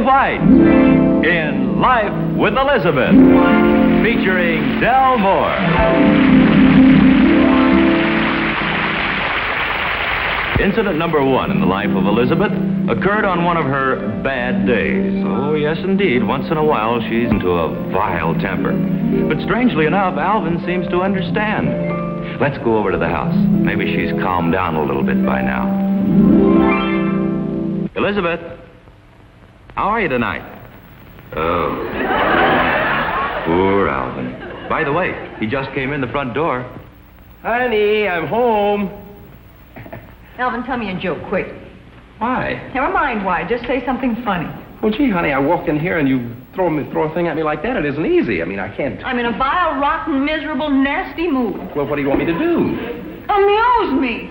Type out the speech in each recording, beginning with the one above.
White in Life with Elizabeth, featuring Del Moore. Incident number 1 in the life of Elizabeth occurred on one of her bad days. Oh, yes, indeed. Once in a while, she's into a vile temper. But strangely enough, Alvin seems to understand. Let's go over to the house. Maybe she's calmed down a little bit by now. Elizabeth, how are you tonight? Oh, poor Alvin. By the way, he just came in the front door. Honey, I'm home. Alvin, tell me a joke, quick. Why? Never mind why. Just say something funny. Well, gee, honey, I walked in here and you throw a thing at me like that. It isn't easy. I mean, I can't... I'm in a vile, rotten, miserable, nasty mood. Well, what do you want me to do? Amuse me.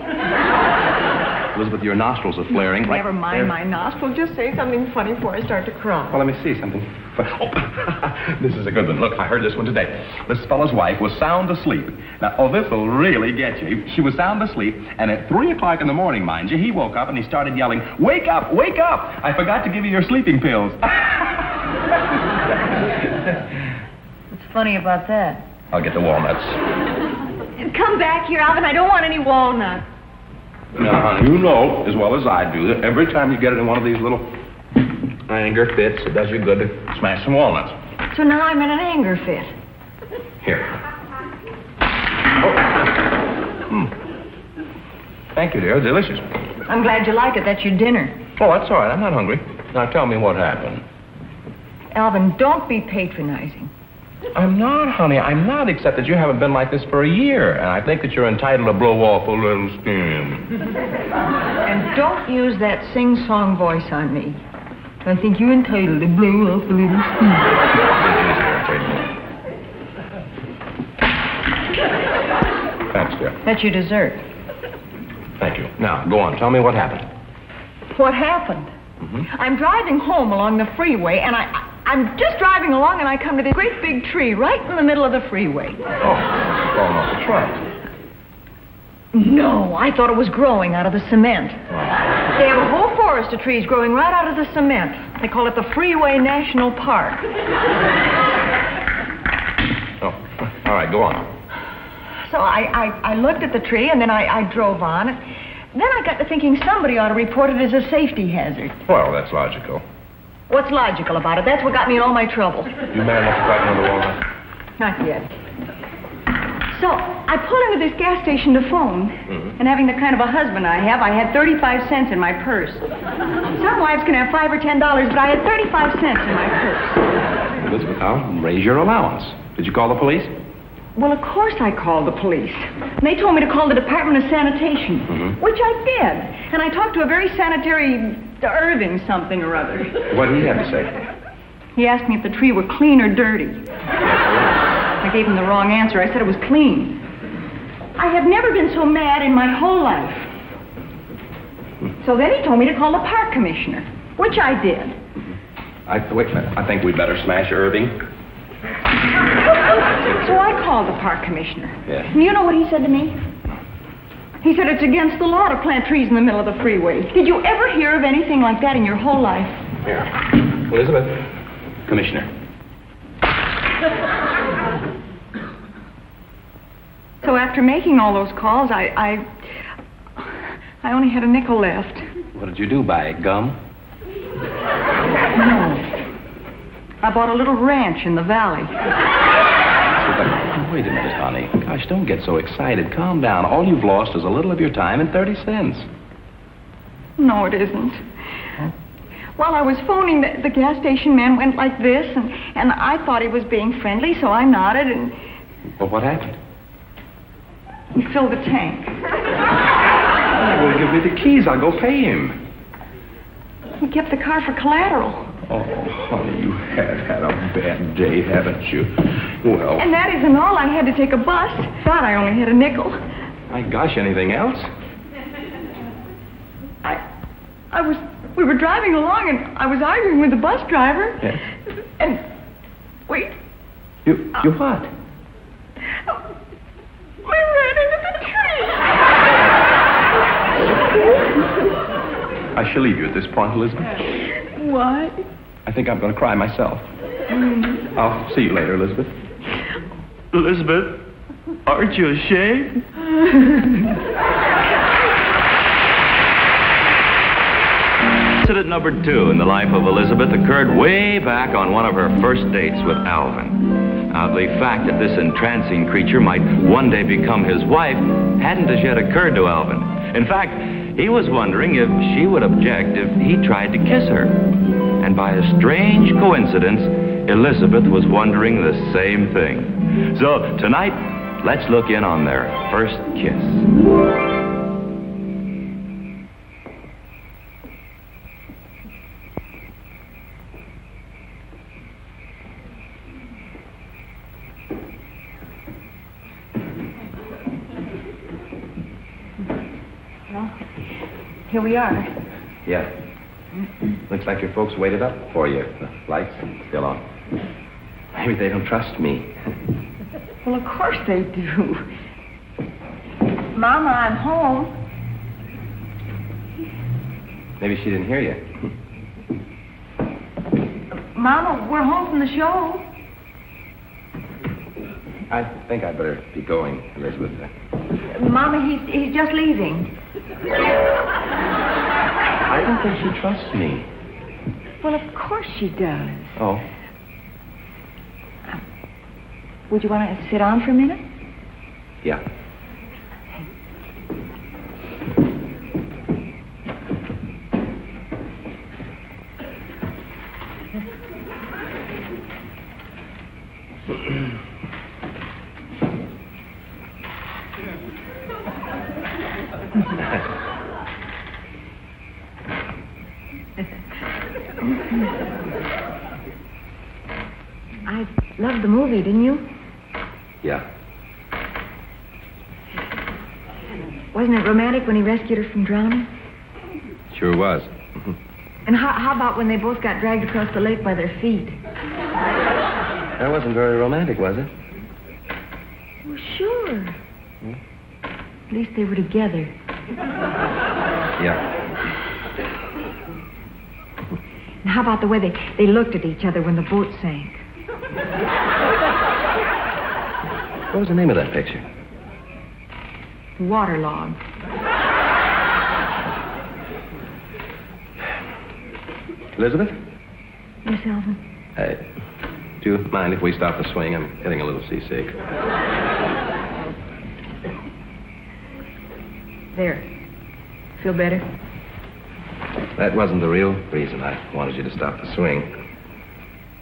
Elizabeth, your nostrils are flaring. Never mind my nostrils. Just say something funny before I start to cry. Well, let me see something. Oh, this is a good one. Look, I heard this one today. This fellow's wife was sound asleep. Now, this will really get you. She was sound asleep, and at 3 o'clock in the morning, mind you, he woke up and he started yelling, "Wake up, wake up! I forgot to give you your sleeping pills." What's funny about that? I'll get the walnuts. Come back here, Alvin. I don't want any walnuts. Now, honey, you know as well as I do that every time you get it in one of these little anger fits, it does you good to smash some walnuts. So now I'm in an anger fit. Here. Oh. Thank you, dear. Delicious. I'm glad you like it. That's your dinner. Oh, that's all right. I'm not hungry. Now, tell me what happened. Alvin, don't be patronizing. I'm not, honey. I'm not, except that you haven't been like this for a year, and I think that you're entitled to blow off a little steam. And don't use that sing-song voice on me. I think you're entitled to blow off a little steam. Thanks, dear. That's your dessert. Thank you. Now, go on. Tell me what happened. What happened? Mm-hmm. I'm driving home along the freeway, and I'm just driving along, and I come to this great big tree right in the middle of the freeway. Oh, falling off the truck. No, I thought it was growing out of the cement. They have a whole forest of trees growing right out of the cement. They call it the Freeway National Park. Oh, all right, go on. So I looked at the tree, and then I drove on. Then I got to thinking somebody ought to report it as a safety hazard. Well, that's logical. What's logical about it? That's what got me in all my trouble. You man enough to crack another walnut? Not yet. So I pulled into this gas station to phone, and having the kind of a husband I have, I had 35 cents in my purse. Some wives can have $5 or $10, but I had 35 cents in my purse. Elizabeth, I'll raise your allowance. Did you call the police? Well, of course I called the police. And they told me to call the Department of Sanitation, which I did. And I talked to a very sanitary Irving something or other. What did he have to say? He asked me if the tree were clean or dirty. I gave him the wrong answer. I said it was clean. I have never been so mad in my whole life. So then he told me to call the park commissioner, which I did. Wait a minute. I think we'd better smash Irving. So I called the park commissioner. Yeah. And you know what he said to me? He said it's against the law to plant trees in the middle of the freeway. Did you ever hear of anything like that in your whole life? Here. Elizabeth, commissioner. So after making all those calls, I only had a nickel left. What did you do, buy gum? No. I bought a little ranch in the valley. Wait a minute, honey. Gosh, don't get so excited. Calm down. All you've lost is a little of your time and 30 cents. No, it isn't. Huh? While I was phoning, the gas station man went like this, and I thought he was being friendly, so I nodded, and... Well, what happened? He filled the tank. Well, give me the keys. I'll go pay him. He kept the car for collateral. Oh, honey, you have had a bad day, haven't you? Well... And that isn't all. I had to take a bus. Thought I only had a nickel. My gosh, anything else? We were driving along, and I was arguing with the bus driver. Yes? And... Wait. You what? I ran into the tree. I shall leave you at this point, Elizabeth. Why? I think I'm going to cry myself. I'll see you later, Elizabeth. Elizabeth, aren't you ashamed? Incident number 2 in the life of Elizabeth occurred way back on one of her first dates with Alvin. Now, the fact that this entrancing creature might one day become his wife hadn't as yet occurred to Alvin. In fact, he was wondering if she would object if he tried to kiss her. And by a strange coincidence, Elizabeth was wondering the same thing. So tonight, let's look in on their first kiss. Here we are. Yeah. Looks like your folks waited up for you. The lights still on. Maybe they don't trust me. Well, of course they do. Mama, I'm home. Maybe she didn't hear you. Mama, we're home from the show. I think I'd better be going, Elizabeth. Mama, he's just leaving. I don't think she trusts me. Well, of course she does. Oh. Would you want to sit down for a minute? Yeah. I loved the movie, didn't you? Yeah. Wasn't it romantic when he rescued her from drowning? Sure was. And how about when they both got dragged across the lake by their feet? That wasn't very romantic, was it? Well, sure. At least they were together. Yeah. And how about the way they looked at each other when the boat sank? What was the name of that picture? Waterlogged. Elizabeth? Yes, Alvin? Do you mind if we stop the swing? I'm getting a little seasick. There. Feel better? That wasn't the real reason I wanted you to stop the swing.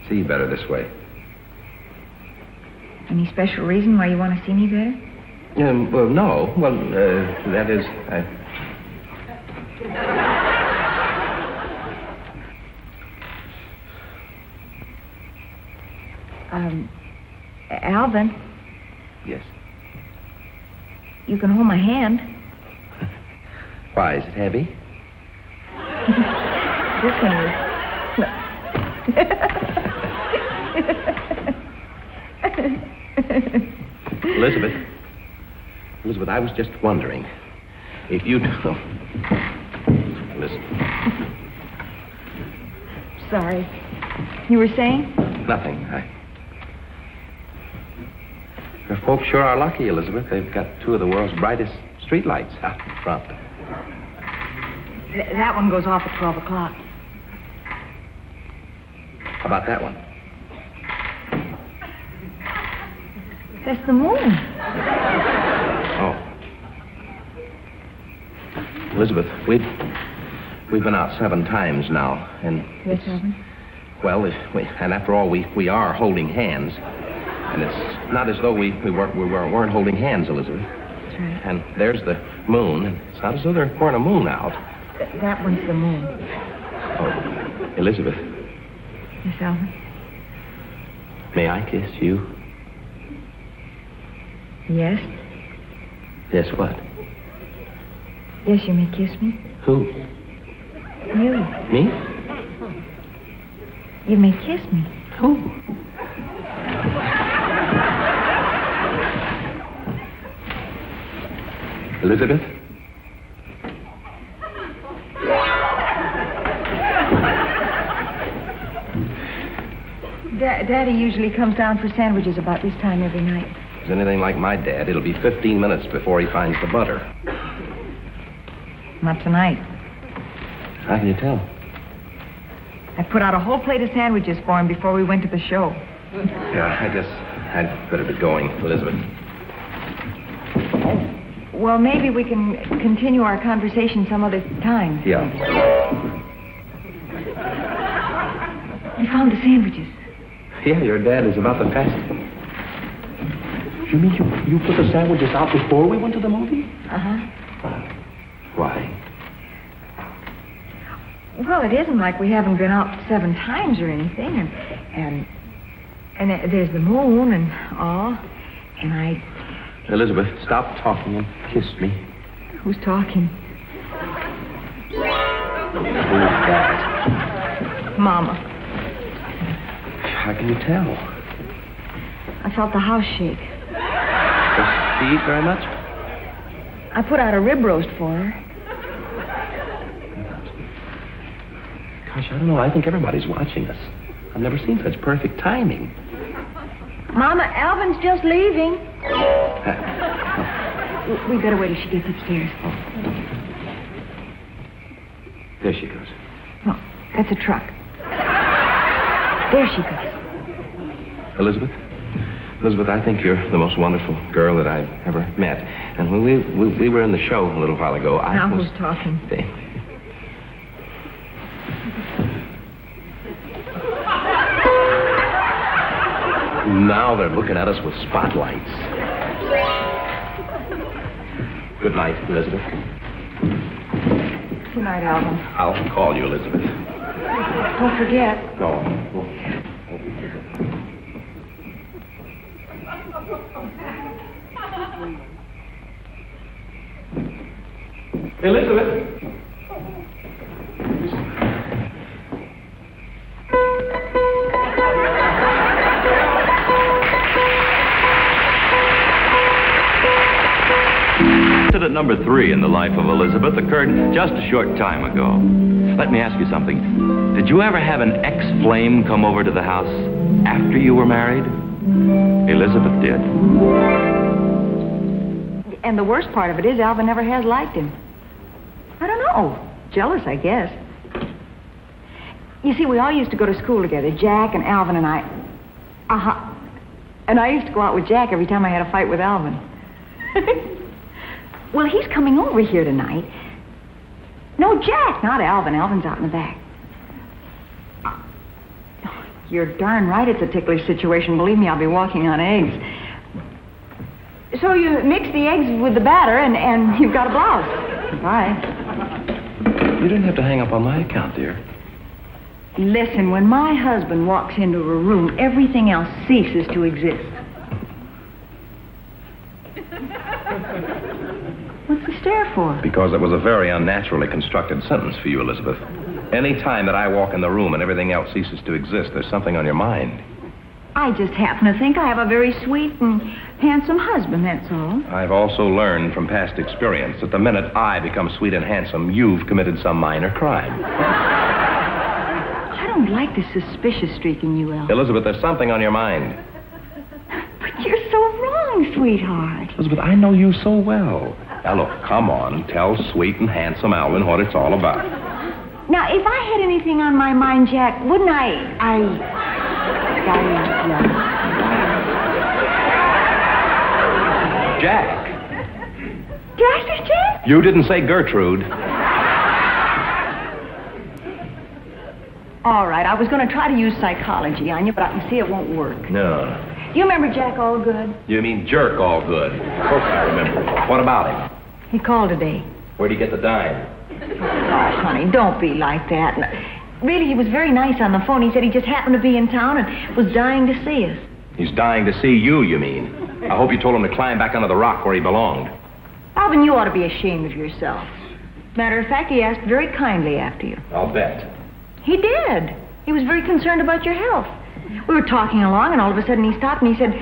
See better this way. Any special reason why you want to see me better? Well, no. Well, that is, Alvin, Yes. you can hold my hand. Why, is it heavy? This one is. Elizabeth, I was just wondering if you'd... Oh. Listen. Sorry. You were saying? Nothing. Your folks sure are lucky, Elizabeth. They've got two of the world's brightest streetlights out in front. That one goes off at 12 o'clock. How about that one? That's the moon. Oh. Elizabeth, we've been out 7 times now, and... Yes, Alvin? Well, and after all, we are holding hands. And it's not as though we weren't holding hands, Elizabeth. That's right. And there's the moon, and it's not as though there weren't a moon out. That one's the moon. Oh, Elizabeth, Yes, Alvin? may I kiss you? Yes? Yes, what? Yes, you may kiss me. Who? You. Me? You may kiss me. Who? Elizabeth? Daddy usually comes down for sandwiches about this time every night. If it's anything like my dad, it'll be 15 minutes before he finds the butter. Not tonight. How can you tell? I put out a whole plate of sandwiches for him before we went to the show. Yeah, I guess I'd better be going, Elizabeth. Well, maybe we can continue our conversation some other time. Yeah. You found the sandwiches. Yeah, your dad is about to fast. You mean you put the sandwiches out before we went to the movie? Uh-huh. Why? Well, it isn't like we haven't been out 7 times or anything, and there's the moon and all, and I... Elizabeth, stop talking and kiss me. Who's talking? Who's that? Mama. How can you tell? I felt the house shake. Does she eat very much? I put out a rib roast for her. Gosh, I don't know. I think everybody's watching us. I've never seen such perfect timing. Mama, Alvin's just leaving. We better wait till she gets upstairs. There she goes. No, that's a truck. There she goes. Elizabeth, I think you're the most wonderful girl that I've ever met. And when we were in the show a little while ago, I now was... who's talking? Now they're looking at us with spotlights. Good night, Elizabeth. Good night, Alvin. I'll call you, Elizabeth. Don't forget. No. Elizabeth. Incident number 3 in the life of Elizabeth occurred just a short time ago. Let me ask you something. Did you ever have an ex-flame come over to the house after you were married? Elizabeth did. And the worst part of it is Alvin never has liked him. I don't know. Jealous, I guess. You see, we all used to go to school together, Jack and Alvin and I. Uh-huh. And I used to go out with Jack every time I had a fight with Alvin. Well, he's coming over here tonight. No, Jack, not Alvin. Alvin's out in the back. You're darn right it's a ticklish situation. Believe me, I'll be walking on eggs. So you mix the eggs with the batter, and you've got a blouse. Bye. You didn't have to hang up on my account, dear. Listen, when my husband walks into a room, everything else ceases to exist. What's the stare for? Because it was a very unnaturally constructed sentence for you, Elizabeth. Any time that I walk in the room and everything else ceases to exist, there's something on your mind. I just happen to think I have a very sweet and handsome husband, that's all. I've also learned from past experience that the minute I become sweet and handsome, you've committed some minor crime. I don't like the suspicious streak in you, Al. Elizabeth, there's something on your mind. But you're so wrong, sweetheart. Elizabeth, I know you so well. Now, look, come on. Tell sweet and handsome Alvin what it's all about. Now, if I had anything on my mind, Jack, wouldn't Jack. Did I say Jack? You didn't say Gertrude. All right, I was going to try to use psychology on you, but I can see it won't work. No. Do you remember Jack Allgood? You mean Jerk Allgood? Of course I remember. What about him? He called today. Where'd he get the dime? Oh, honey, don't be like that. Really, he was very nice on the phone. He said he just happened to be in town and was dying to see us. He's dying to see you, you mean? I hope you told him to climb back under the rock where he belonged. Alvin, you ought to be ashamed of yourself. Matter of fact, he asked very kindly after you. I'll bet. He did. He was very concerned about your health. We were talking along, and all of a sudden he stopped and he said,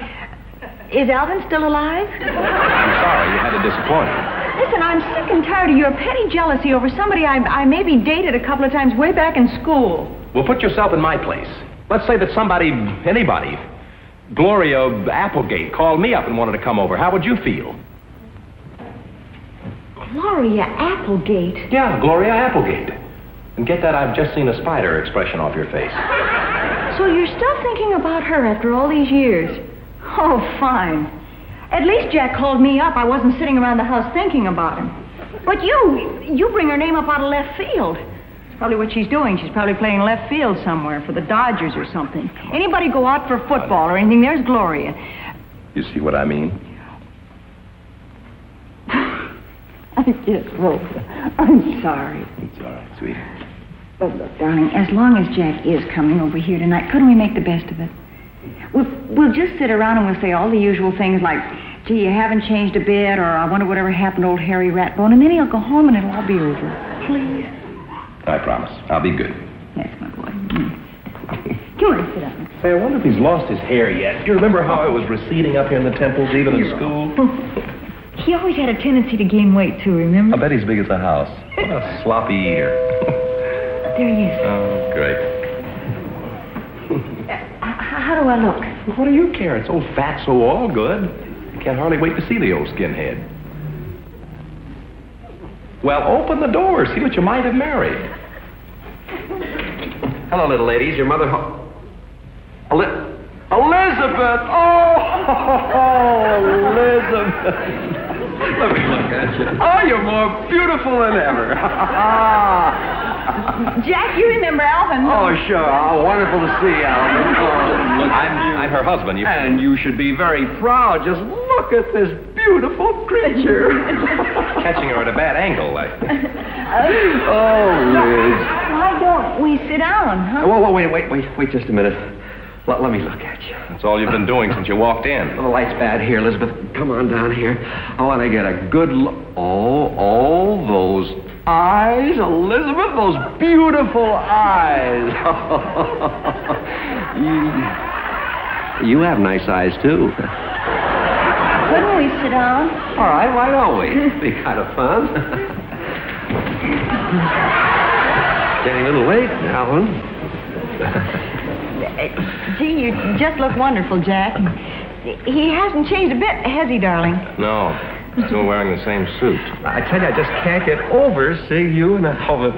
"Is Alvin still alive?" I'm sorry you had to disappoint him. Listen, I'm sick and tired of your petty jealousy over somebody I maybe dated a couple of times way back in school. Well, put yourself in my place. Let's say that anybody, Gloria Applegate, called me up and wanted to come over. How would you feel? Gloria Applegate? Yeah, Gloria Applegate. And get that I've just seen a spider expression off your face. So you're still thinking about her after all these years? Oh, fine. At least Jack called me up. I wasn't sitting around the house thinking about him. But you bring her name up out of left field. That's probably what she's doing. She's probably playing left field somewhere for the Dodgers or something. Anybody go out for football or anything, there's Gloria. You see what I mean? I guess, Rosa. I'm sorry. It's all right, sweetie. But look, darling, as long as Jack is coming over here tonight, couldn't we make the best of it? We'll just sit around and we'll say all the usual things like, gee, you haven't changed a bit, or I wonder whatever happened to old Harry Ratbone, and then he'll go home and it'll all be over. Please? I promise. I'll be good. Yes, my boy. Come on, sit down. Say, I wonder if he's lost his hair yet. Do you remember how it was receding up here in the temples, even in school? He always had a tendency to gain weight, too, remember? I bet he's big as a house. What a sloppy eater. There he is. Oh, great. How do I look? What do you care? It's old fatso all good. I can't hardly wait to see the old skinhead. Well, open the door. See what you might have married. Hello, little ladies. Your mother... Elizabeth! Oh, Elizabeth! Let me look at you. Oh, you're more beautiful than ever. Jack, you remember Alvin? Oh, sure. Oh, wonderful to see, Alvin. Oh, look, I'm her husband. And you should be very proud. Just look at this beautiful creature. Catching her at a bad angle, like. Oh, Liz. Why don't we sit down, huh? Whoa, wait just a minute. Let me look at you. That's all you've been doing since you walked in. Oh, the light's bad here, Elizabeth. Come on down here. I want to get a good look. Oh, those eyes, Elizabeth, those beautiful eyes. You have nice eyes, too. Couldn't we sit down? All right, why don't we? It'd be kind of fun. Getting a little late, Alvin. Gee, you just look wonderful, Jack. He hasn't changed a bit, has he, darling? No. Still wearing the same suit. I tell you, I just can't get over seeing you and Alvin.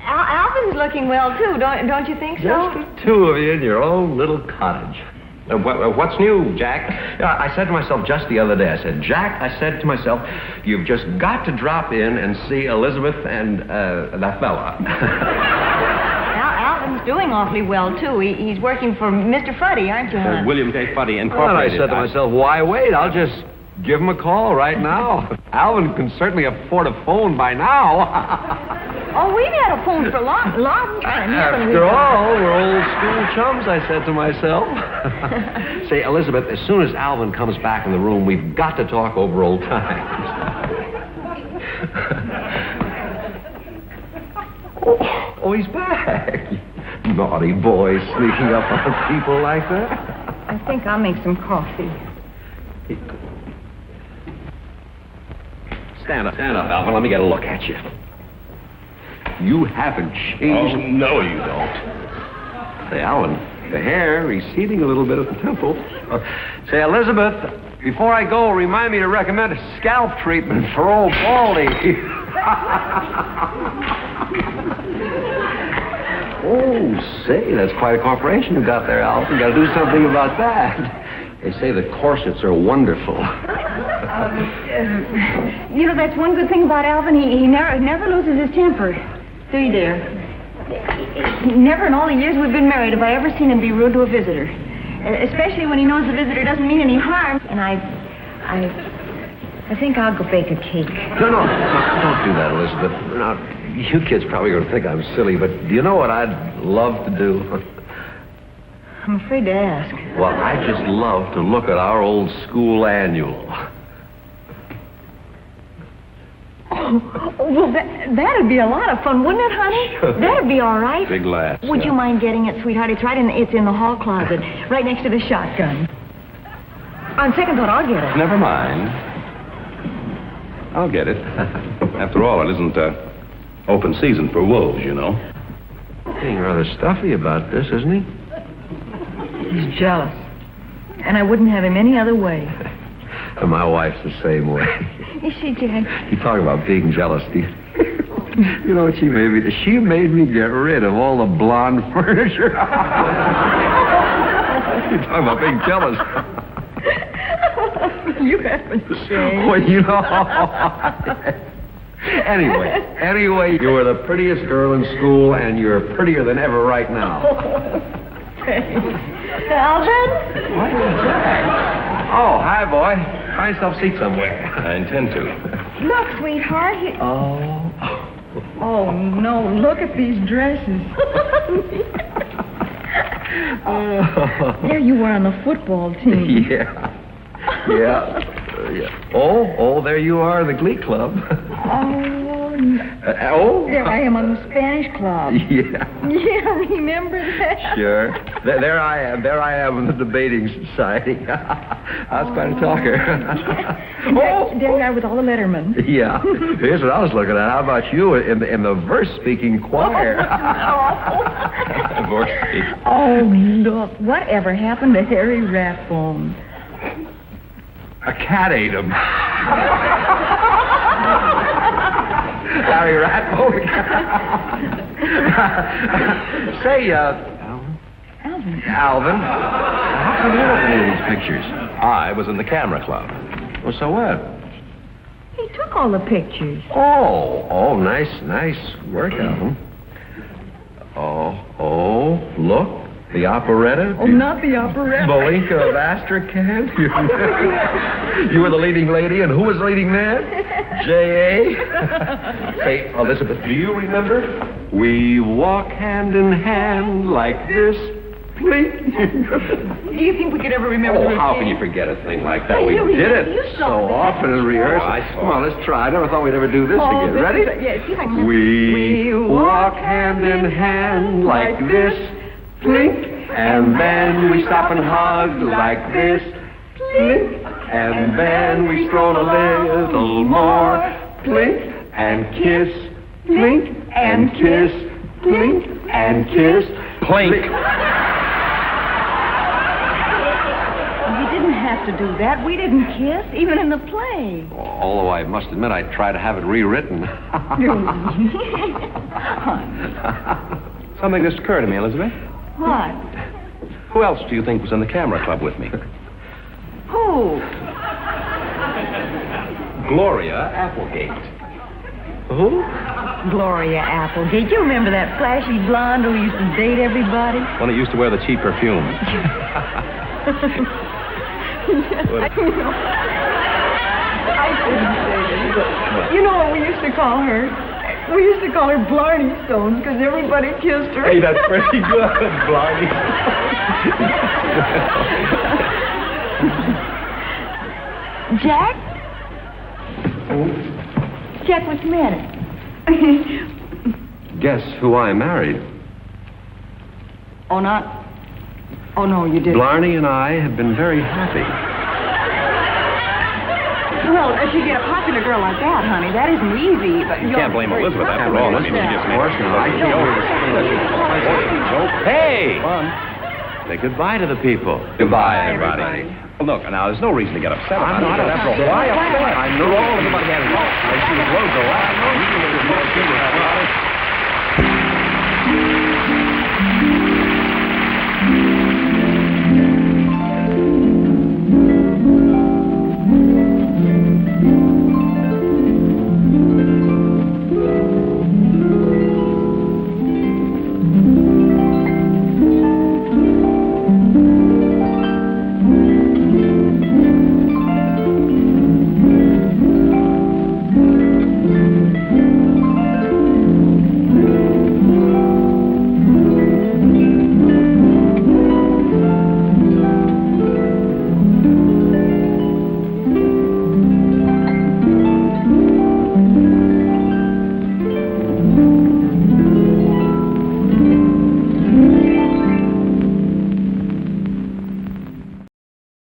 Alvin's looking well, too, don't you think so? Just the two of you in your own little cottage. What's new, Jack? I said to myself just the other day, I said, Jack, I said to myself, you've just got to drop in and see Elizabeth and that fella. Alvin's doing awfully well, too. He's working for Mr. Fuddy, aren't you, hon? William J. Fuddy Well, Incorporated. I said to myself, why wait? I'll just give him a call right now. Alvin can certainly afford a phone by now. Oh, we've had a phone for a long time, haven't we? After all, we're old school chums, I said to myself. Say, Elizabeth, as soon as Alvin comes back in the room, we've got to talk over old times. Oh, he's back. Naughty boy, sneaking up on people like that. I think I'll make some coffee. Stand up, Alvin. Let me get a look at you. You haven't changed. Oh, no, you don't. Say, Alvin, the hair receding a little bit at the temple. Say, Elizabeth, before I go, remind me to recommend a scalp treatment for old Baldy. Oh, say, that's quite a corporation you got there, Alvin. Got to do something about that. They say the corsets are wonderful. You know, that's one good thing about Alvin. He never loses his temper. Do you, dear? Never in all the years we've been married have I ever seen him be rude to a visitor. Especially when he knows the visitor doesn't mean any harm. And I think I'll go bake a cake. No, don't do that, Elizabeth. Now, you kids probably going to think I'm silly, but do you know what I'd love to do? I'm afraid to ask. Well, I'd just love to look at our old school annual. Oh, well, that'd be a lot of fun, wouldn't it, honey? Sure. That'd be all right. Big laughs. Would you mind getting it, sweetheart? It's in the hall closet, right next to the shotgun. On second thought, I'll get it. Never mind. I'll get it. After all, it isn't open season for wolves, you know. Being rather stuffy about this, isn't he? He's jealous. And I wouldn't have him any other way. And my wife's the same way. Is she, Jack? You talk about being jealous, Steve. You know what she made me? She made me get rid of all the blonde furniture. You talking about being jealous? You haven't changed. Well, you know. Anyway, you were the prettiest girl in school, and you're prettier than ever right now. Alvin? What is that? Oh, hi, boy. Find yourself a seat somewhere. I intend to. Look, sweetheart. Oh, no. Look at these dresses. There you were on the football team. Yeah. Oh, there you are in the Glee Club. There I am on the Spanish club. Yeah. Yeah, remember that? Sure. There I am in the debating society. I was quite a talker. There you are with all the lettermen. Yeah. Here's what I was looking at. How about you in the verse-speaking choir? Oh, look. Whatever happened to Harry Ratbone? A cat ate him. Harry Ratbone. Say, Alvin, how come you look at any of these pictures? I was in the camera club. Well, so what? He took all the pictures. Oh, nice work, Alvin. Oh, look. The operetta? Oh, not the operetta. Malinka of Astrakhan? You were the leading lady, and who was the leading man? J.A.? Say, Elizabeth, do you remember? We walk hand in hand like this. Blink. Do you think we could ever remember the how routine? can you forget a thing like that? Hey, We you did remember- it you so saw that. often in rehearsal. Come on, let's try. I never thought we'd ever do this again. this Ready? is- yeah, see if I can... We walk hand in hand like this. Blink. And then we stop and hug like this. Blink. And then we stroll a little more. Blink. And kiss. Blink. And kiss. Blink. And kiss. Plink. You didn't have to do that. We didn't kiss, even in the play. Although I must admit I'd try to have it rewritten. Something just occurred to me, Elizabeth. What? Who else do you think was in the camera club with me? Who? Gloria Applegate. Who? Gloria Applegate. You remember that flashy blonde who used to date everybody? One that used to wear the cheap perfume. I shouldn't say this, but you know what we used to call her? We used to call her Blarney Stones because everybody kissed her. Hey, that's pretty good, Blarney. Jack? Jack, what's the matter? Guess who I married? Oh, not... Oh, no, you didn't. Blarney and I have been very happy. Well, if you get a popular girl like that, honey, that isn't easy. But You can't blame Elizabeth after all. I mean, she just made Hey! Say goodbye to the people. Goodbye, everybody. Well, look, now, there's no reason to get upset about it. After all, why upset? I know. Everybody had it wrong. She was loads of laughs.